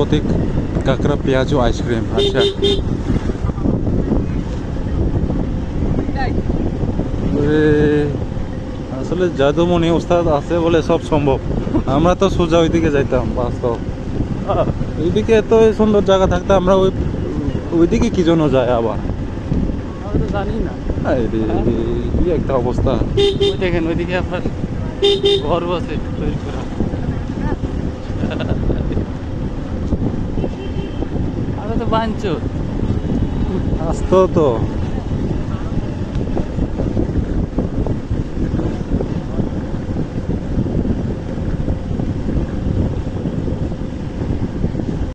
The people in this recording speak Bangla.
প্রতীক কাঁকড়া পেঁয়াজু আইসক্রিম। আচ্ছা, আসলে জাদুমণি ওস্তাদ আছে বলে সব সম্ভব। আমরা তো সোজা ওইদিকে যাইতাম, বাস্তব ওইদিকে এত সুন্দর জায়গা থাকতে আমরা ওইদিকে কি জন্য যায় আবার জানি না। কি একটা অবস্থা। দেখেন ওইদিকে আপনার ঘর আছে তৈরি করা। আরে তো বাঞ্চো আসতো তো